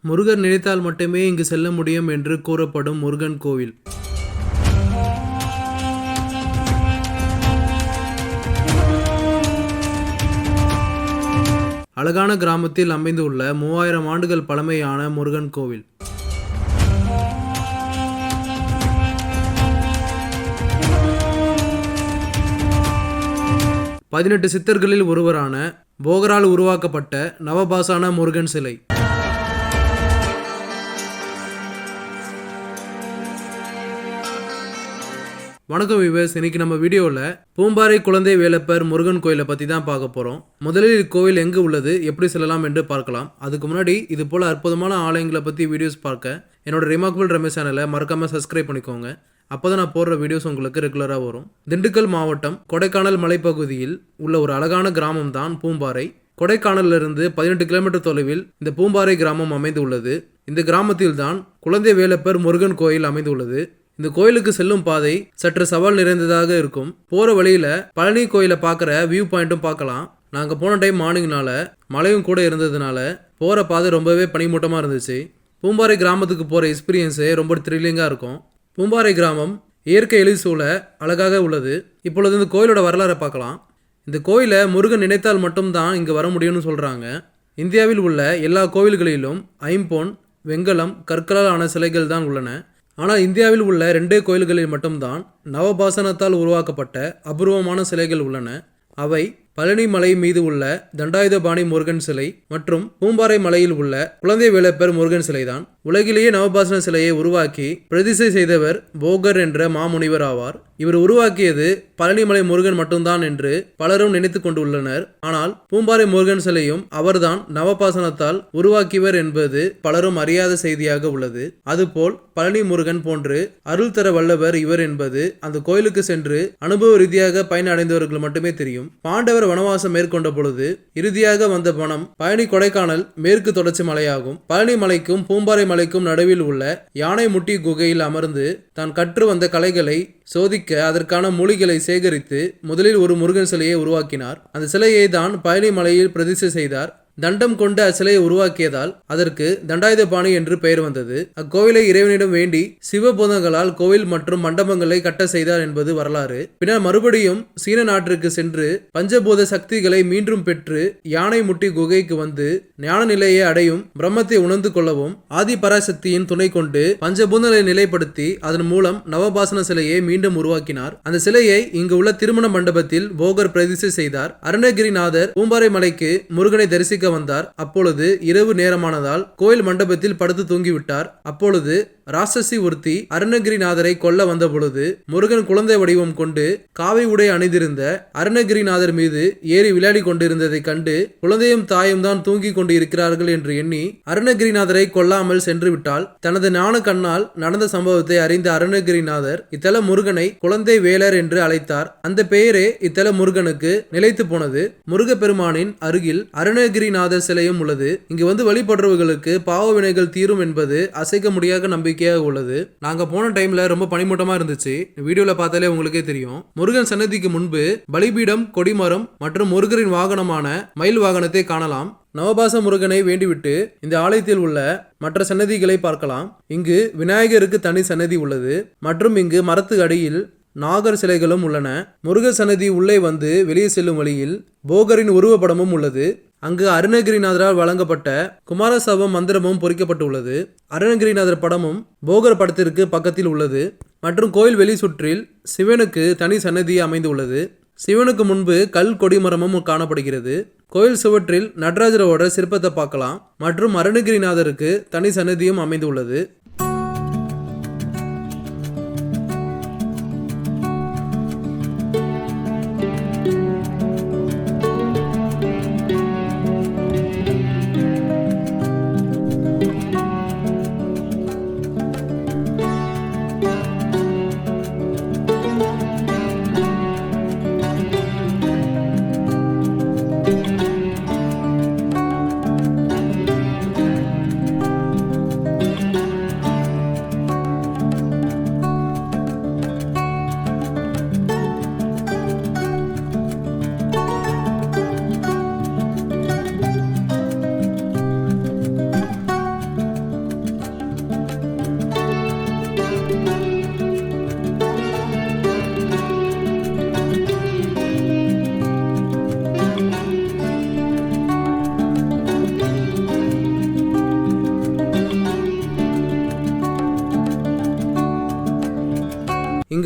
முருகர் நினைத்தால் மட்டுமே இங்கு செல்ல முடியும் என்று கூறப்படும் முருகன் கோவில். அழகான கிராமத்தில் அமைந்துள்ள 3000 ஆண்டுகள் பழமையான முருகன் கோவில். பதினெட்டு சித்தர்களில் ஒருவரான போகரால் உருவாக்கப்பட்ட நவபாசான முருகன் சிலை. வணக்கம் வியூவர்ஸ், இன்னைக்கு நம்ம வீடியோவில் பூம்பாறை குழந்தை வேலப்பர் முருகன் கோயிலை பற்றி தான் பார்க்க போகிறோம். முதலில் இக்கோவில் எங்கு உள்ளது, எப்படி செல்லலாம் என்று பார்க்கலாம். அதுக்கு முன்னாடி இது போல் அற்புதமான ஆலயங்களை பற்றி வீடியோஸ் பார்க்க என்னோட ரிமார்க்கபிள் ரமேஷ் சேனலை மறக்காமல் சப்ஸ்கிரைப் பண்ணிக்கோங்க. அப்போ தான் நான் போடுற வீடியோஸ் உங்களுக்கு ரெகுலராக வரும். திண்டுக்கல் மாவட்டம் கொடைக்கானல் மலைப்பகுதியில் உள்ள ஒரு அழகான கிராமம் தான் பூம்பாறை. கொடைக்கானலிருந்து 18 கிலோமீட்டர் தொலைவில் இந்த பூம்பாறை கிராமம் அமைந்துள்ளது. இந்த கிராமத்தில் தான் குழந்தை வேலப்பர் முருகன் கோயில் அமைந்துள்ளது. இந்த கோயிலுக்கு செல்லும் பாதை சற்று சவால் நிறைந்ததாக இருக்கும். போகிற வழியில் பழனி கோயிலை பார்க்குற வியூ பாயிண்ட்டும் பார்க்கலாம். நாங்கள் போன டைம் மார்னிங்னால மழையும் கூட இருந்ததுனால போகிற பாதை ரொம்பவே பனிமூட்டமாக இருந்துச்சு. பூம்பாறை கிராமத்துக்கு போகிற எக்ஸ்பீரியன்ஸே ரொம்ப த்ரில்லிங்காக இருக்கும். பூம்பாறை கிராமம் இயற்கை எழில்சூழ அழகாக உள்ளது. இப்பொழுது இந்த கோயிலோட வரலாறை பார்க்கலாம். இந்த கோயிலை முருகன் நினைத்தால் மட்டும்தான் இங்கே வர முடியும்னு சொல்கிறாங்க. இந்தியாவில் உள்ள எல்லா கோவில்களிலும் ஐம்பொன், வெங்கலம், கற்களால் ஆன சிலைகள் தான் உள்ளன. ஆனால் இந்தியாவில் உள்ள 2 கோயில்களில் மட்டும்தான் நவபாசனத்தால் உருவாக்கப்பட்ட அபூர்வமான சிலைகள் உள்ளன. அவை பழனி மலை மீது உள்ள தண்டாயுதபாணி முருகன் சிலை மற்றும் பூம்பாறை மலையில் உள்ள குழந்தை வேலப்பர் முருகன் சிலைதான். உலகிலேயே நவபாசன சிலையை உருவாக்கி பிரதிஷ்டை செய்தவர் போகர் என்ற மாமுனிவர் ஆவார். இவர் உருவாக்கியது பழனிமலை முருகன் மட்டும்தான் என்று பலரும் நினைத்து கொண்டுள்ளனர். ஆனால் பூம்பாறை முருகன் சிலையும் அவர்தான் நவபாசனத்தால் உருவாக்கியவர் என்பது பலரும் அறியாத செய்தியாக உள்ளது. அதுபோல் பழனி முருகன் போன்று அருள் தர வல்லவர் இவர் என்பது அந்த கோயிலுக்கு சென்று அனுபவ ரீதியாக பயன் அடைந்தவர்கள் மட்டுமே தெரியும். பாண்டவர் வனவாசம் மேற்கொண்ட பொழுது இறுதியாக வந்த பணம் பழனி கொடைக்கானல் மேற்கு தொடர்ச்சி மலையாகும். பழனி மலைக்கும் பூம்பாறை மலைக்கும் நடுவில் உள்ள யானை முட்டி குகையில் அமர்ந்து தான் கற்று வந்த கலைகளை சோதிக்க அதற்கான மூலிகளை சேகரித்து முதலில் ஒரு முருகன் சிலையை உருவாக்கினார். அந்த சிலையை தான் பழனி மலையில் பிரதிஷ்டை செய்தார். தண்டம் கொண்டு அச்சிலையை உருவாக்கியதால் அதற்கு தண்டாயுதபாணி என்று பெயர் வந்தது. அக்கோவிலை இறைவனிடம் வேண்டி சிவபூதங்களால் கோவில் மற்றும் மண்டபங்களை கட்ட செய்தார் என்பது வரலாறு. பின்னர் மறுபடியும் சீன நாட்டிற்கு சென்று பஞ்சபூத சக்திகளை மீண்டும் பெற்று யானை முட்டி குகைக்கு வந்து ஞான நிலையை அடையும் பிரம்மத்தை உணர்ந்து கொள்ளவும் ஆதி பராசக்தியின் துணை கொண்டு பஞ்சபூதங்களை நிலைப்படுத்தி அதன் மூலம் நவபாசன சிலையை மீண்டும் உருவாக்கினார். அந்த சிலையை இங்கு உள்ள திருமண மண்டபத்தில் போகர் பிரதிஷ்டை செய்தார். அருணகிரிநாதர் பூம்பாறை மலைக்கு முருகனை தரிசிக்க வந்தார். அப்பொழுது இரவு நேரமானதால் கோயில் மண்டபத்தில் படுத்து தூங்கிவிட்டார். அப்பொழுது ராட்சசி ஒருத்தி அருணகிரிநாதரை கொல்ல வந்த பொழுது முருகன் குழந்தை வடிவம் கொண்டு காவி உடை அணிந்திருந்த அருணகிரிநாதர் மீது ஏறி விளையாடி கொண்டிருந்ததை கண்டு குழந்தையும் தாயும் தான் தூங்கி கொண்டு இருக்கிறார்கள் என்று எண்ணி அருணகிரிநாதரை கொல்லாமல் சென்று விட்டால் தனது ஞான கண்ணால் நடந்த சம்பவத்தை அறிந்த அருணகிரிநாதர் இத்தல முருகனை குழந்தை வேலர் என்று அழைத்தார். அந்த பெயரே இத்தல முருகனுக்கு நிலைத்து போனது. முருகப்பெருமானின் அருகில் அருணகிரிநாதர் சிலையும் உள்ளது. இங்கு வந்து வழிபடுறவர்களுக்கு பாவ வினைகள் தீரும் என்பது அசைக்க முடியாத நம்பிக்கையாக உள்ளது. நாங்க போன டைம்ல ரொம்ப பனிமூட்டமா இருந்துச்சு. வீடியோல பார்த்தாலே உங்களுக்கே தெரியும். முருகன் சன்னதிக்கு முன்பு பலிபீடம், கொடிமரம் மற்றும் முருகரின் வாகனமான மயில் வாகனத்தை காணலாம். நவபாச முருகனை வேண்டிவிட்டு இந்த ஆலயத்தில் உள்ள மற்ற சன்னதிகளை பார்க்கலாம். இங்கு விநாயகருக்கு தனி சன்னதி உள்ளது மற்றும் இங்கு மரத்து அடியில் நாகர் சிலைகளும் உள்ளன. முருகர் சன்னதி உள்ளே வந்து வெளியே செல்லும் வழியில் போகரின் உருவப்படமும் உள்ளது. அங்கு அருணகிரிநாதரால் வழங்கப்பட்ட குமாரசபம் மந்திரமும் பொறிக்கப்பட்டுள்ளது. அருணகிரிநாதர் படமும் போகர் படத்திற்கு பக்கத்தில் உள்ளது. மற்றும் கோயில் வெளி சுற்றில் சிவனுக்கு தனி சன்னதி அமைந்துள்ளது. சிவனுக்கு முன்பு கல் கொடிமரமும் காணப்படுகிறது. கோயில் சுவற்றில் நடராஜரோட சிற்பத்தை பார்க்கலாம். மற்றும் அருணகிரிநாதருக்கு தனி சன்னதியும் அமைந்துள்ளது.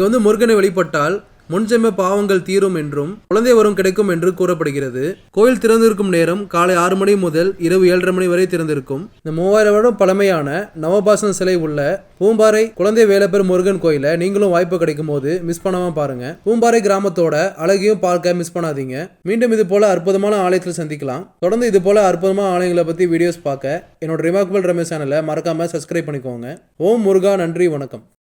இங்க வந்து முருகனை வழிபட்டால் முன்ஜென்ம பாவங்கள் தீரும் என்றும் குழந்தை வரம் கிடைக்கும் என்று கூறப்படுகிறது. கோயில் திறந்திருக்கும் நேரம் காலை 6 மணி முதல் இரவு 7:30 மணி வரை திறந்திருக்கும். இந்த 3000 வருடம் பழமையான நவபாசன சிலை உள்ள பூம்பாறை குழந்தை வேலப்பர் முருகன் கோயிலை நீங்களும் வாய்ப்பு கிடைக்கும் போது மிஸ் பண்ணாம பாருங்க. பூம்பாறை கிராமத்தோட அழகையும் பார்க்க மிஸ் பண்ணாதீங்க. மீண்டும் இது போல அற்புதமான ஆலயத்தில் சந்திக்கலாம். தொடர்ந்து இது போல அற்புதமான ஆலயங்களை பத்தி வீடியோஸ் பார்க்க என்னோட ரிமார்க்கபிள் ரமேஷ் சேனலை மறக்காம சப்ஸ்கிரைப் பண்ணிக்கோங்க. ஓம் முருகா, நன்றி, வணக்கம்.